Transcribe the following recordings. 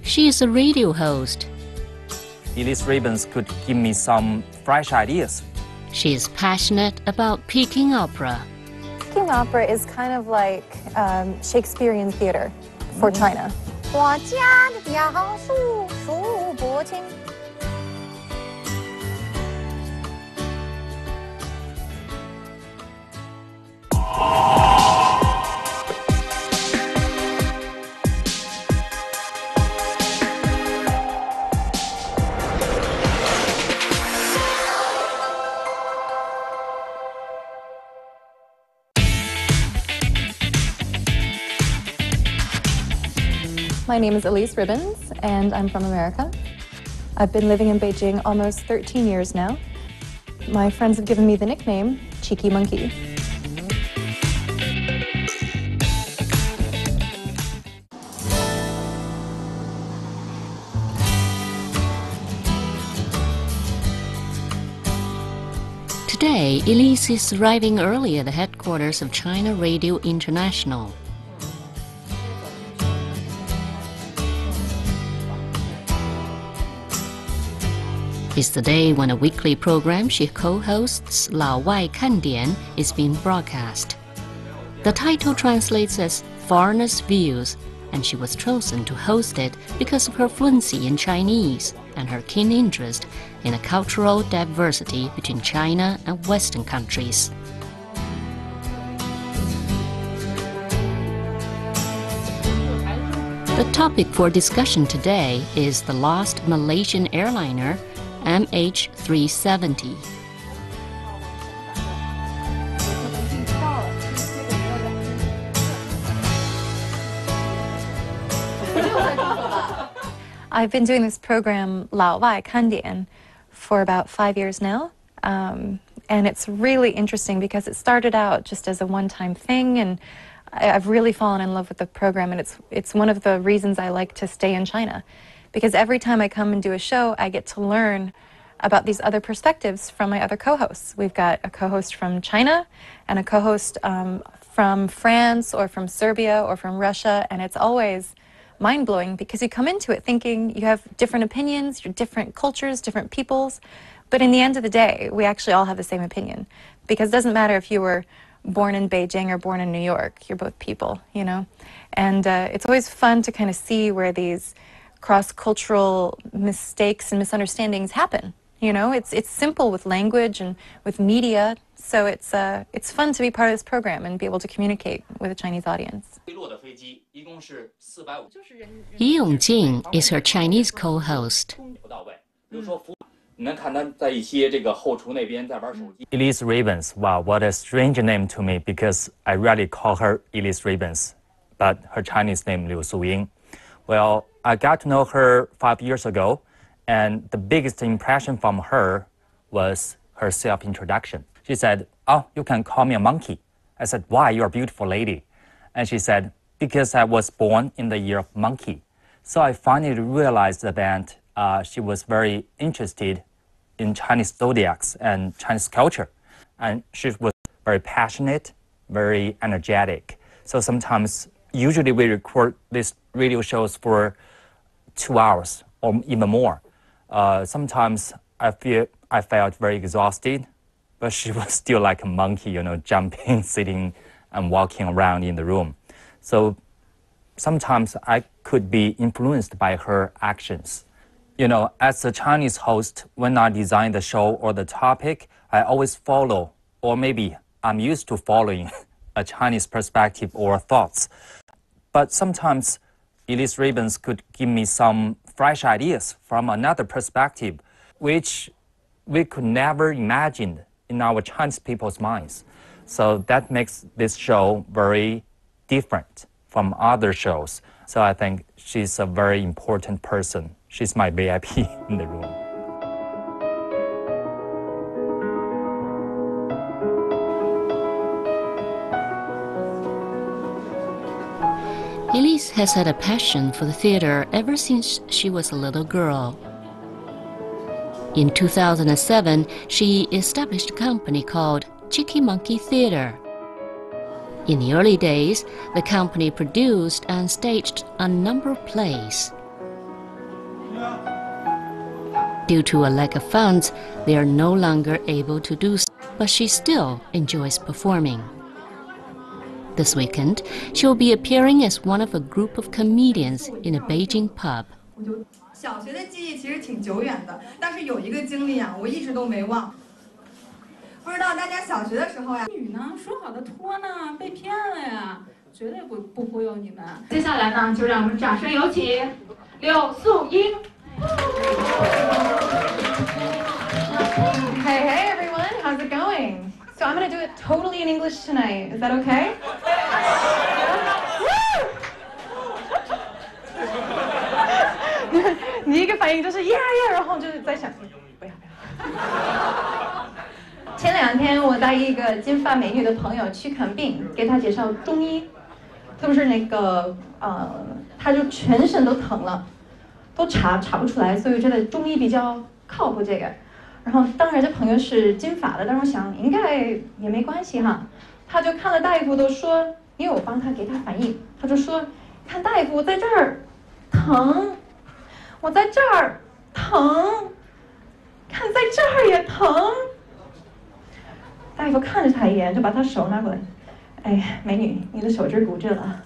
She is a radio host. Elise Ribbons could give me some fresh ideas. She is passionate about Peking opera. Peking opera is kind of like Shakespearean theater for China. 我家的表叔数不清。My name is Elise Ribbons, and I'm from America. I've been living in Beijing almost 13 years now. My friends have given me the nickname Cheeky Monkey. Today, Elise is arriving early at the headquarters of China Radio International. It's the day when a weekly program she co-hosts, 老外看点, is being broadcast. The title translates as Foreigners' Views, and she was chosen to host it because of her fluency in Chinese and her keen interest in the cultural diversity between China and Western countries. The topic for discussion today is the lost Malaysian airliner MH370. I've been doing this program 老外看点 for about 5 years now. And it's really interesting because it started out just as a one-time thing, and I've really fallen in love with the program, and it's one of the reasons I like to stay in China. Because every time I come and do a show, I get to learn about these other perspectives from my other co-hosts. We've got a co-host from China and a co-host from France or from Serbia or from Russia, and it's always mind-blowing because you come into it thinking you have different opinions, you're different cultures, different peoples, but in the end of the day, we actually all have the same opinion. Because it doesn't matter if you were born in Beijing or born in New York, you're both people, you know? And it's always fun to kind of see where these cross-cultural mistakes and misunderstandings happen. You know, it's simple with language and with media, so it's fun to be part of this program and be able to communicate with a Chinese audience. Yi Yongjing is her Chinese co-host. Elise Ribbons, wow, what a strange name to me because I rarely call her Elise Ribbons, but her Chinese name Liu Suying. Well, I got to know her 5 years ago, and the biggest impression from her was her self-introduction. She said, "Oh, you can call me a monkey." I said, "Why? You're a beautiful lady." And she said, "Because I was born in the year of monkey." So I finally realized that she was very interested in Chinese zodiacs and Chinese culture. And she was very passionate, very energetic. So usually we record these radio shows for 2 hours or even more. Sometimes I felt very exhausted, but she was still like a monkey, you know, jumping, sitting, and walking around in the room. So sometimes I could be influenced by her actions. You know, as a Chinese host, when I design the show or the topic, I always follow, or maybe I'm used to following a Chinese perspective or thoughts. But sometimes Elise Ribbons could give me some fresh ideas from another perspective, which we could never imagine in our Chinese people's minds. So that makes this show very different from other shows. So I think she's a very important person. She's my VIP in the room. Elise has had a passion for the theater ever since she was a little girl. In 2007, she established a company called Cheeky Monkey Theater. In the early days, the company produced and staged a number of plays. Due to a lack of funds, they are no longer able to do so, but she still enjoys performing. This weekend, she'll be appearing as one of a group of comedians in a Beijing pub. 小学的记忆其实挺久远的，但是有一个经历啊，我一直都没忘。不知道大家小学的时候呀，女呢说好的托呢被骗了呀，绝对不忽悠你们。接下来呢，就让我们掌声有请柳素英。Hey everyone, how's it going? So I'm going to do it totally in English tonight. Is that okay? 你一个反应就是 yeah yeah， 然后就是在想不要。前2天我带一个金发美女的朋友去看病，给她介绍中医，特别是那个她就全身都疼了，都查不出来，所以我觉得中医比较靠谱这个。然后当然这朋友是金发的，但是我想应该也没关系哈。他就看了大夫都说，因为我帮他给他翻译，他就说看大夫我在这儿疼，我在这儿疼，看在这儿也疼。大夫看着他一眼，就把他手拿过来，哎，美女，你的手指骨折了。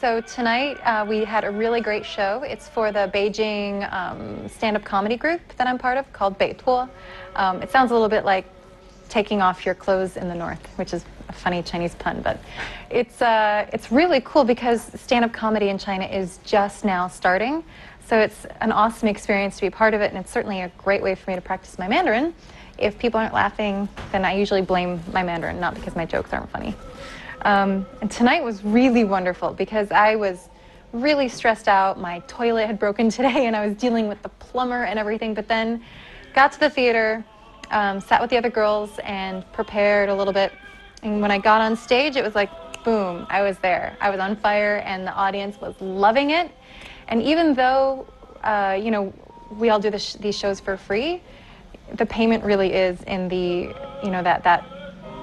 So tonight we had a really great show. It's for the Beijing stand-up comedy group that I'm part of called Beituo. It sounds a little bit like taking off your clothes in the north, which is a funny Chinese pun, but it's really cool because stand-up comedy in China is just now starting. So it's an awesome experience to be part of it, and it's certainly a great way for me to practice my Mandarin. If people aren't laughing, then I usually blame my Mandarin, not because my jokes aren't funny. And tonight was really wonderful because I was really stressed out. My toilet had broken today and I was dealing with the plumber and everything, but then got to the theater, sat with the other girls and prepared a little bit. And when I got on stage, it was like, boom, I was there. I was on fire and the audience was loving it. And even though, you know, we all do these shows for free, the payment really is in the, you know, that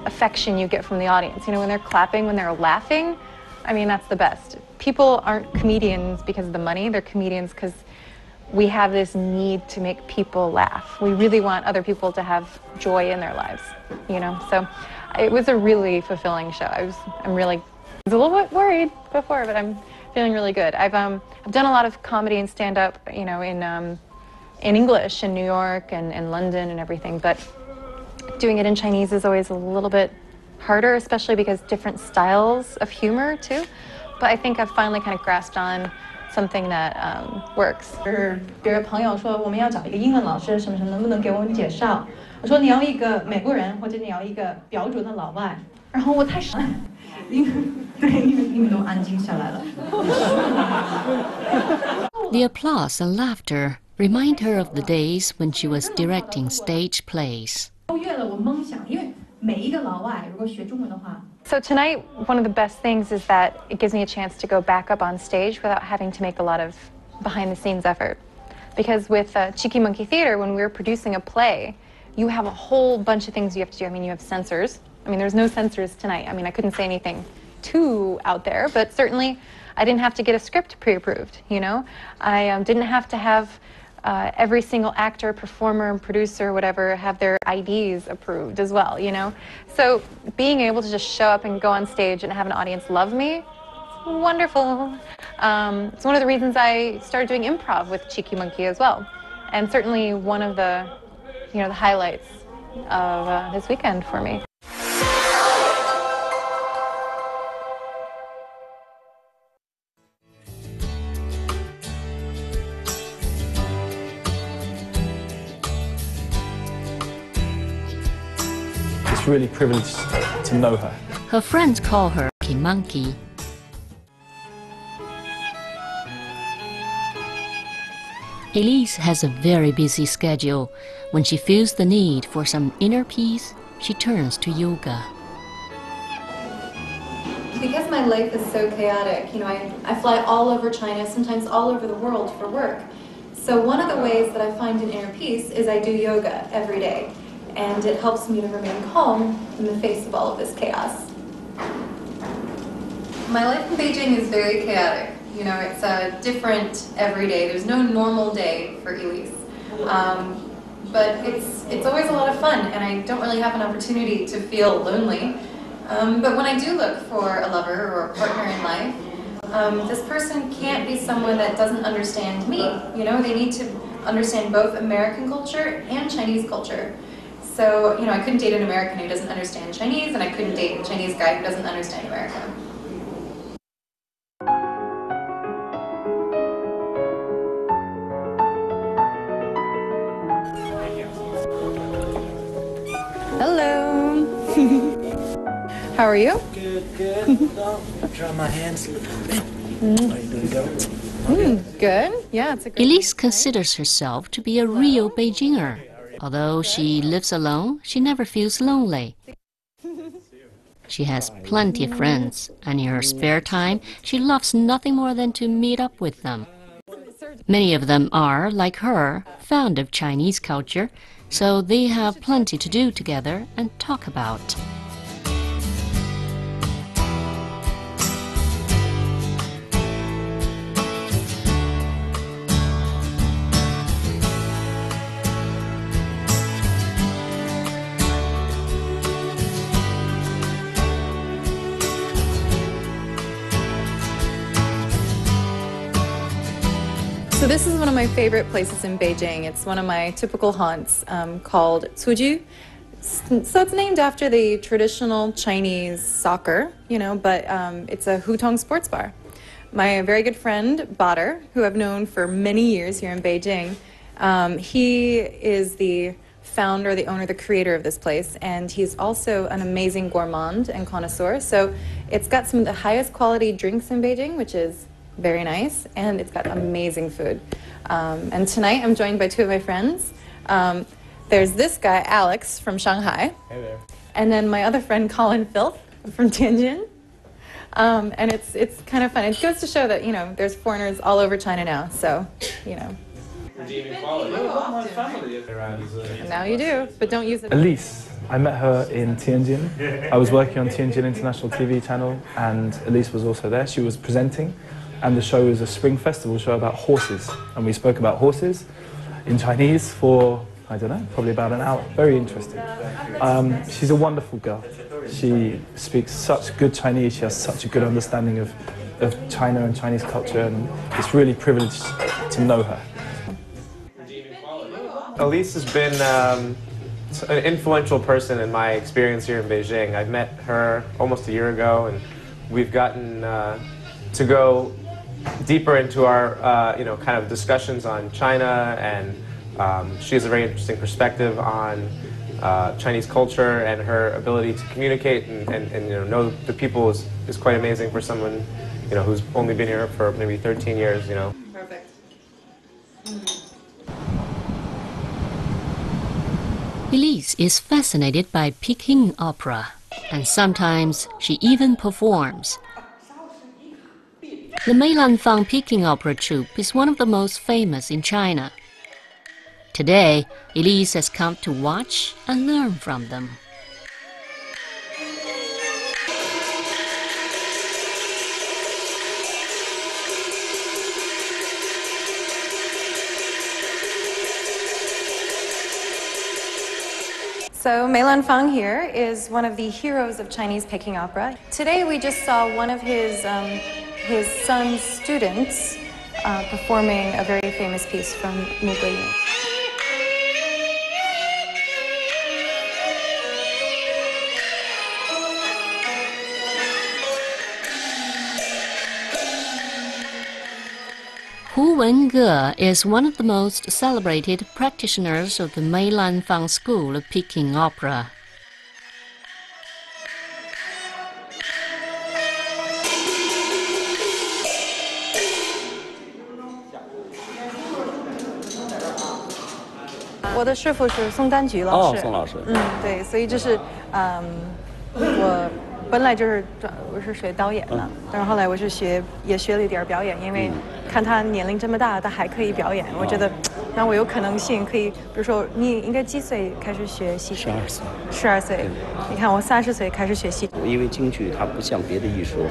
affection you get from the audience. You know, when they're clapping, when they're laughing, I mean, that's the best. People aren't comedians because of the money. They're comedians because we have this need to make people laugh. We really want other people to have joy in their lives, you know? So it was a really fulfilling show. I was a little bit worried before, but I'm feeling really good. I've done a lot of comedy and stand-up, you know, in English in New York and London and everything, but doing it in Chinese is always a little bit harder, especially because different styles of humor too. But I think I've finally kind of grasped on something that works. 别人朋友说我们要找一个英文老师，什么什么，能不能给我们介绍？我说你要一个美国人，或者你要一个标准的老外。然后我太傻，对，你们都安静下来了。The applause and laughter remind her of the days when she was directing stage plays. So tonight, one of the best things is that it gives me a chance to go back up on stage without having to make a lot of behind-the-scenes effort. Because with Cheeky Monkey Theater, when we were producing a play, you have a whole bunch of things you have to do. I mean, you have censors. I mean, there's no censors tonight. I mean, I couldn't say anything too out there, but certainly I didn't have to get a script pre-approved, you know? I didn't have to have every single actor, performer, producer, whatever, have their IDs approved as well, you know? So being able to just show up and go on stage and have an audience love me, it's wonderful. It's one of the reasons I started doing improv with Cheeky Monkey as well. And certainly one of the, you know, the highlights of this weekend for me. Really privileged to know her. Her friends call her Monkey. Elise has a very busy schedule. When she feels the need for some inner peace, she turns to yoga. Because my life is so chaotic, you know, I fly all over China, sometimes all over the world for work. So one of the ways that I find an inner peace is I do yoga every day. And it helps me to remain calm in the face of all of this chaos. My life in Beijing is very chaotic. You know, it's different every day. There's no normal day for Elise. But it's always a lot of fun, and I don't really have an opportunity to feel lonely. But when I do look for a lover or a partner in life, this person can't be someone that doesn't understand me. You know, they need to understand both American culture and Chinese culture. So, you know, I couldn't date an American who doesn't understand Chinese, and I couldn't date a Chinese guy who doesn't understand America. Hello. How are you? Good. Dry my hands a little bit. How you doing, girl? Good. Yeah, it's a great Elise considers herself to be a real Beijinger. Although she lives alone, she never feels lonely. She has plenty of friends, and in her spare time, she loves nothing more than to meet up with them. Many of them are, like her, fond of Chinese culture, so they have plenty to do together and talk about. So this is one of my favorite places in Beijing. It's one of my typical haunts called Cuju. So it's named after the traditional Chinese soccer, you know, but it's a Hutong sports bar. My very good friend, Bader, who I've known for many years here in Beijing, he is the founder, the owner, the creator of this place, and he's also an amazing gourmand and connoisseur. So it's got some of the highest quality drinks in Beijing, which is very nice, and it's got amazing food. And tonight I'm joined by two of my friends. There's this guy, Alex, from Shanghai. Hey there. And then my other friend, Colin Filth, from Tianjin. And it's kind of fun. It goes to show that, you know, there's foreigners all over China now, so, you know. Redeeming quality. My family around is Now you do, but don't use it. Elise, I met her in Tianjin. I was working on Tianjin International TV channel, and Elise was also there. She was presenting, and the show was a spring festival show about horses. And we spoke about horses in Chinese for, I don't know, probably about an hour. Very interesting. She's a wonderful girl. She speaks such good Chinese. She has such a good understanding of China and Chinese culture, and it's really privileged to know her. Elise has been an influential person in my experience here in Beijing. I met her almost a year ago, and we've gotten to go deeper into our kind of discussions on China, and she has a very interesting perspective on Chinese culture, and her ability to communicate and know the people is quite amazing for someone who's only been here for maybe 13 years. Perfect. Elise is fascinated by Peking opera, and sometimes she even performs. The Meilanfang Peking Opera Troupe is one of the most famous in China. Today, Elise has come to watch and learn from them. So Meilanfang here is one of the heroes of Chinese Peking opera. Today we just saw one of his son's students performing a very famous piece from Mu Guiying. Hu Wenge is one of the most celebrated practitioners of the Meilanfang School of Peking Opera. My teacher is Song Danju 老师。宋老师。对，所以就是我本来就是我是学导演的，但是后来我是也学了一点表演，因为看他年龄这么大，他还可以表演，我觉得那我有可能性可以，比如说你应该几岁开始学戏剧12岁。12岁，你看我30岁开始学戏剧。因为京剧它不像别的艺术，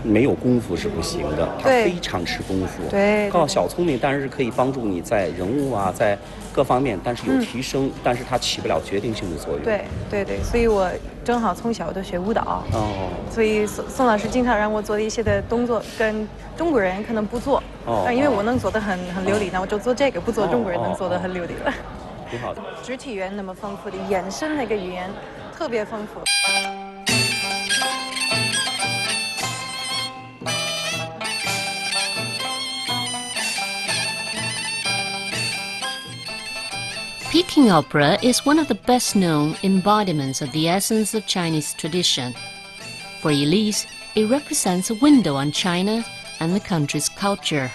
没有功夫是不行的，他非常吃功夫。对，告小聪明当然是可以帮助你在人物啊，在各方面，但是有提升，但是它起不了决定性的作用。对，所以我正好从小就学舞蹈，所以宋老师经常让我做的一些的动作跟中国人可能不做，因为我能做得很流利，那我就做这个，不做中国人能做得很流利了。挺好的。肢体语言那么丰富的眼神那个语言特别丰富。Peking opera is one of the best-known embodiments of the essence of Chinese tradition. For Elise, it represents a window on China and the country's culture.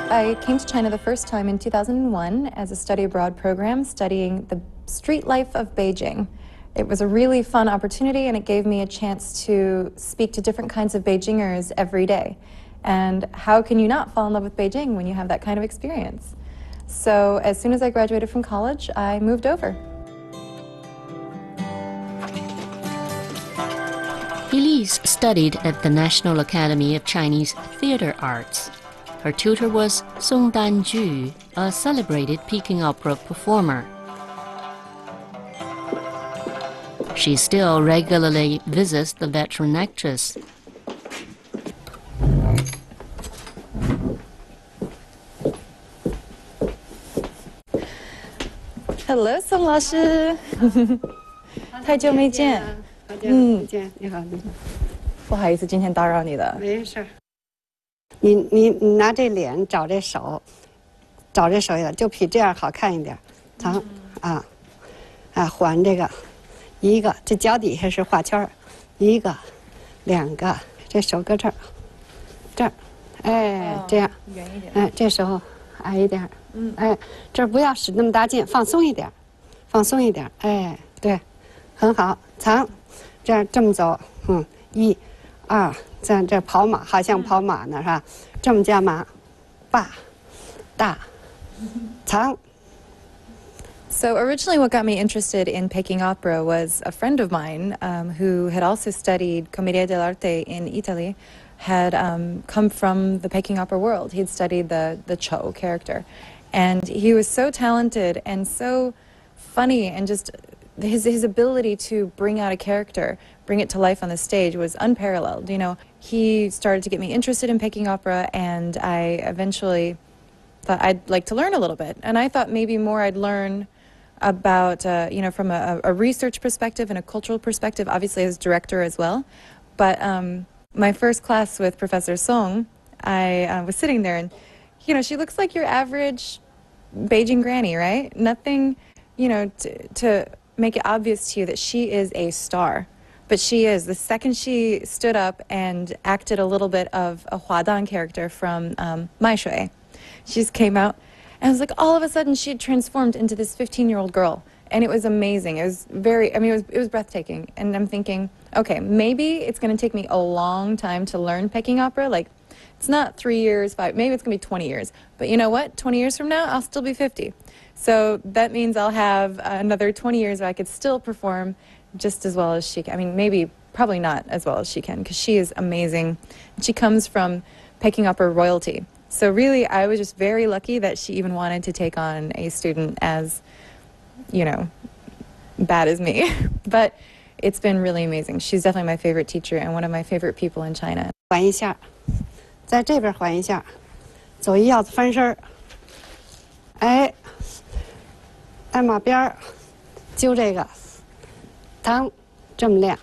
I came to China the first time in 2001 as a study abroad program studying the street life of Beijing. It was a really fun opportunity and it gave me a chance to speak to different kinds of Beijingers every day. And how can you not fall in love with Beijing when you have that kind of experience? So as soon as I graduated from college, I moved over. Elise studied at the National Academy of Chinese Theatre Arts. Her tutor was Song Danju, a celebrated Peking opera performer. She still regularly visits the veteran actress. Hello, Song 老师，太久没见。你好，不好意思，今天打扰你了。没事。你拿这脸找这手，找这手一点，就比这样好看一点。长环这个，一个这脚底下是画圈，一个，两个，这手搁这儿，这儿，哎，这样，圆一点，哎，这手矮一点，哎，这儿不要使那么大劲，放松一点，放松一点，哎，对，很好，长，这么走，1、2。这跑马好像跑马呢，是吧？这么加马，大，长。So originally what got me interested in Peking opera was a friend of mine who had also studied Commedia dell'arte in Italy, had come from the Peking opera world. He'd studied the Cho character. And he was so talented and so funny, and just his ability to bring out a character, bring it to life on the stage was unparalleled. You know, he started to get me interested in Peking opera, and I eventually thought I'd like to learn a little bit. And I thought maybe more I'd learn about, you know, from a research perspective and a cultural perspective, obviously as director as well. But my first class with Professor Song, I was sitting there, and, you know, she looks like your average Beijing granny, right? Nothing, you know, to make it obvious to you that she is a star. But she is. The second she stood up and acted a little bit of a Huadan character from Mai Shui, she just came out, and it was like all of a sudden she had transformed into this 15-year-old girl. And it was amazing. It was very, I mean, it was breathtaking. And I'm thinking, okay, maybe it's going to take me a long time to learn Peking opera. Like, it's not 3 years, 5, maybe it's going to be 20 years. But you know what? 20 years from now, I'll still be 50. So that means I'll have another 20 years where I could still perform just as well as she can. I mean, maybe, probably not as well as she can, because she is amazing. She comes from Peking opera royalty. So really, I was just very lucky that she even wanted to take on a student as, you know, bad as me. But it's been really amazing. She's definitely my favorite teacher and one of my favorite people in China. 缓一下，在这边缓一下，走一鹞子翻身，哎，挨马边儿，揪这个，疼，这么亮。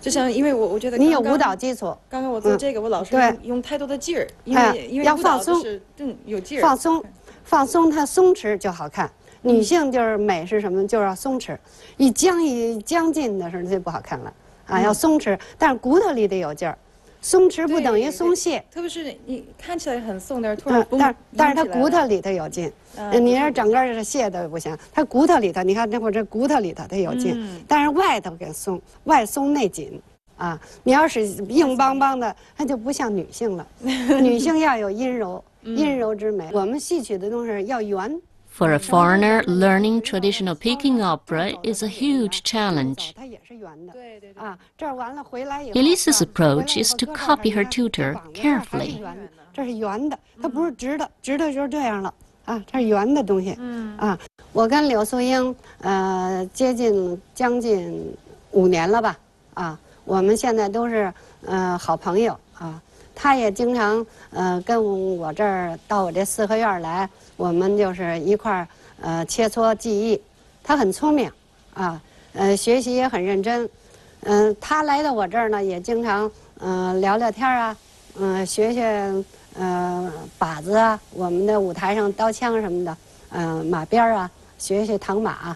就像因为我觉得你有舞蹈基础，刚刚我做这个，我老是用太多的劲儿，因为要放松，有劲儿，放松，它松弛就好看。女性就是美是什么？就是要松弛，一僵进的时候就不好看了啊，要松弛，但是骨头里得有劲儿，松弛不等于松懈。特别是你看起来很松，但是突然但是它骨头里头有劲。你要整个是卸的不行，它骨头里头，你看这会儿这骨头里头它有劲，但是外头给松，外松内紧。啊，你要是硬邦邦的，它就不像女性了。女性要有阴柔，阴柔之美。我们戏曲的东西要圆。For a foreigner, learning traditional Peking opera is a huge challenge. Elise's approach is to copy her tutor carefully. 这是圆的，它不是直的，直的就是这样了啊，这是圆的东西。啊，我跟柳素英将近5年了吧？啊，我们现在都是好朋友啊。她也经常跟我这儿到我这四合院来。我们就是一块切磋技艺，他很聪明，啊，学习也很认真，他来到我这儿呢，也经常聊聊天啊，学把子啊，我们的舞台上刀枪什么的，马鞭啊，学唐马，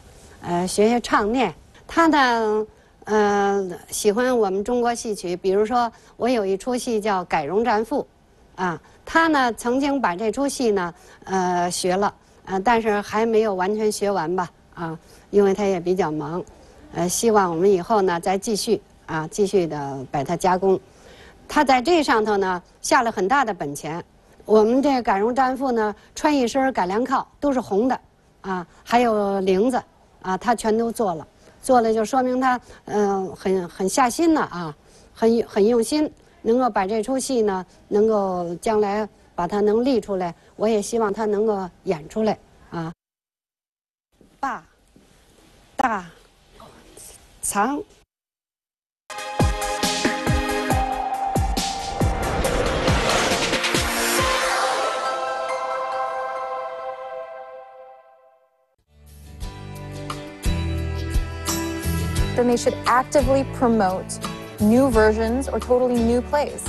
学唱念。他呢，喜欢我们中国戏曲，比如说我有一出戏叫《改容战妇》，啊。他呢，曾经把这出戏呢，学了，但是还没有完全学完吧，啊，因为他也比较忙，希望我们以后呢再继续的把它加工。他在这上头呢下了很大的本钱。我们这改容战妇呢，穿一身改良靠都是红的，啊，还有绫子，啊，他全都做了，就说明他很下心了啊，很用心。能够把这出戏呢，能够将来把它能立出来，我也希望它能够演出来啊。大、长。Then they should actively promote new versions or totally new plays.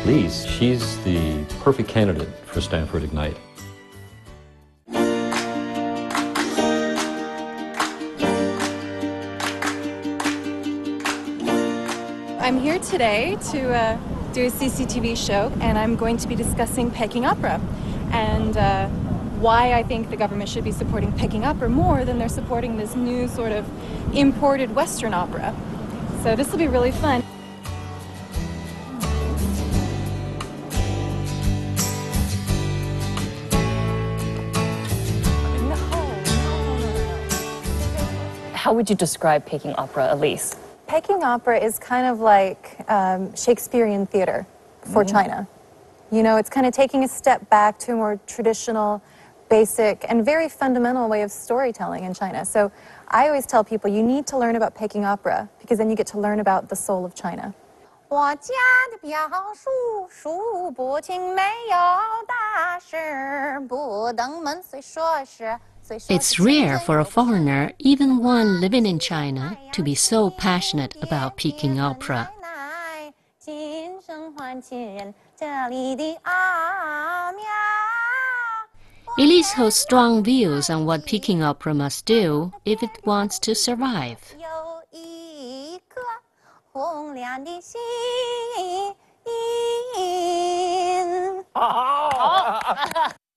Lise, she's the perfect candidate for Stanford Ignite. I'm here today to do a CCTV show, and I'm going to be discussing Peking opera and why I think the government should be supporting Peking opera more than they're supporting this new sort of imported Western opera. So this will be really fun. How would you describe Peking opera, Elise? Peking opera is kind of like Shakespearean theater for China. You know, it's kind of taking a step back to a more traditional, basic, and very fundamental way of storytelling in China. So I always tell people you need to learn about Peking opera because then you get to learn about the soul of China. It's rare for a foreigner, even one living in China, to be so passionate about Peking opera. Elise holds strong views on what Peking opera must do if it wants to survive.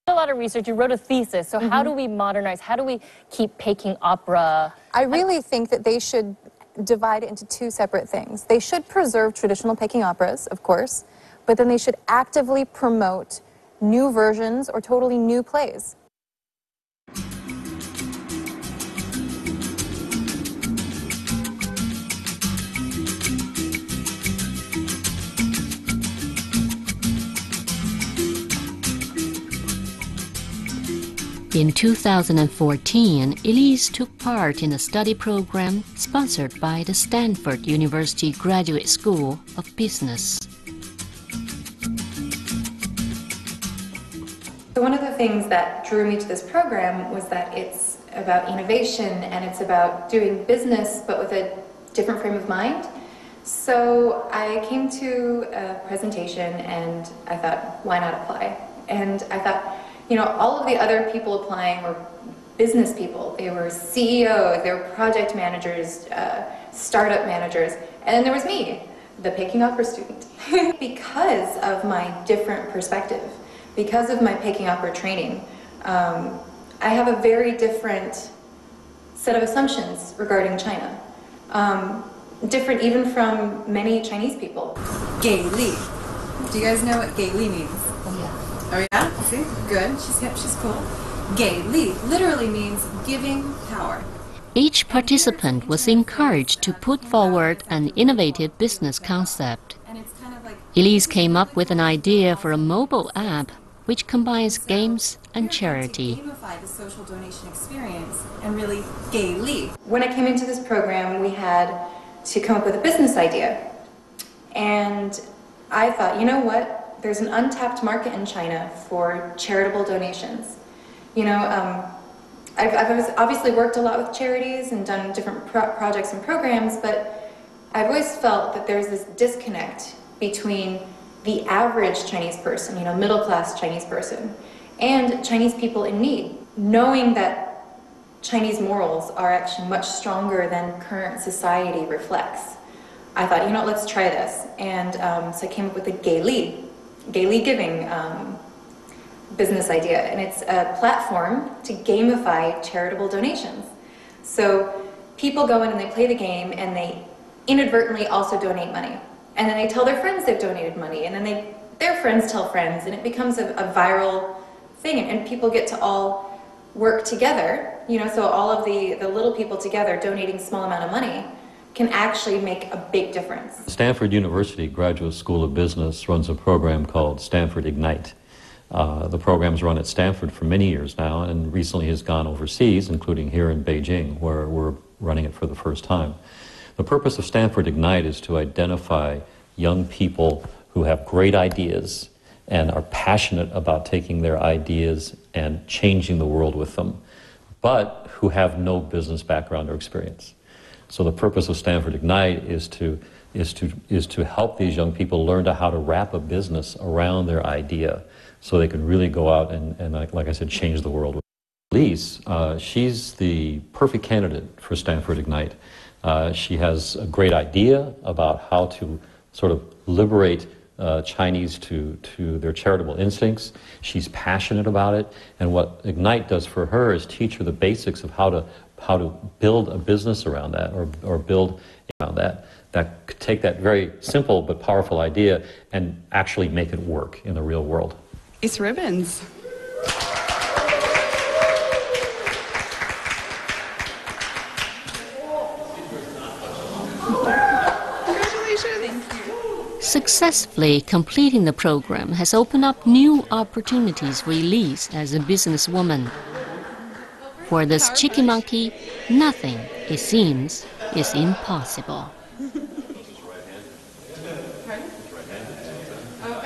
A lot of research. You wrote a thesis. So how do we modernize? How do we keep Peking opera? I really think that they should divide it into two separate things. They should preserve traditional Peking operas, of course, but then they should actively promote new versions or totally new plays. In 2014, Elise took part in a study program sponsored by the Stanford University Graduate School of Business. So one of the things that drew me to this program was that it's about innovation and it's about doing business but with a different frame of mind. So I came to a presentation and I thought, why not apply? And I thought, you know, all of the other people applying were business people. They were CEOs, they were project managers, startup managers, and then there was me. the Peking Opera student. Because of my different perspective, because of my Peking Opera training, I have a very different set of assumptions regarding China. Different even from many Chinese people. Gay Li. Do you guys know what Gay Li means? Oh yeah? See? Good. She's cool. Gay Li literally means giving power. Each participant was encouraged to put forward an innovative business concept. Elise came up with an idea for a mobile app which combines games and charity. Gamify the social donation experience and really Gay Li. When I came into this program, we had to come up with a business idea. And I thought, you know what? There's an untapped market in China for charitable donations. You know, I've obviously worked a lot with charities and done different projects and programs, but I've always felt that there's this disconnect between the average Chinese person, you know, middle-class Chinese person, and Chinese people in need, knowing that Chinese morals are actually much stronger than current society reflects. I thought, you know, let's try this. And so I came up with the Gay Li Giving business idea. And it's a platform to gamify charitable donations. So people go in and they play the game and they inadvertently also donate money. And then they tell their friends they've donated money. And then their friends tell friends. And it becomes a viral thing. And people get to all work together. You know, so all of the little people together donating a small amount of money can actually make a big difference. Stanford University Graduate School of Business runs a program called Stanford Ignite. The program's run at Stanford for many years now and recently has gone overseas, including here in Beijing, where we're running it for the first time. The purpose of Stanford Ignite is to identify young people who have great ideas and are passionate about taking their ideas and changing the world with them, but who have no business background or experience. So the purpose of Stanford Ignite is to help these young people learn how to wrap a business around their idea so they can really go out and like I said, change the world. Elise, she's the perfect candidate for Stanford Ignite. She has a great idea about how to sort of liberate Chinese to their charitable instincts. She's passionate about it, and what Ignite does for her is teach her the basics of how to build a business around that, or build around that could take that very simple but powerful idea and actually make it work in the real world. It's ribbons. Successfully completing the program has opened up new opportunities for Elise as a businesswoman. For this chicken monkey, nothing, it seems, is impossible. Oh,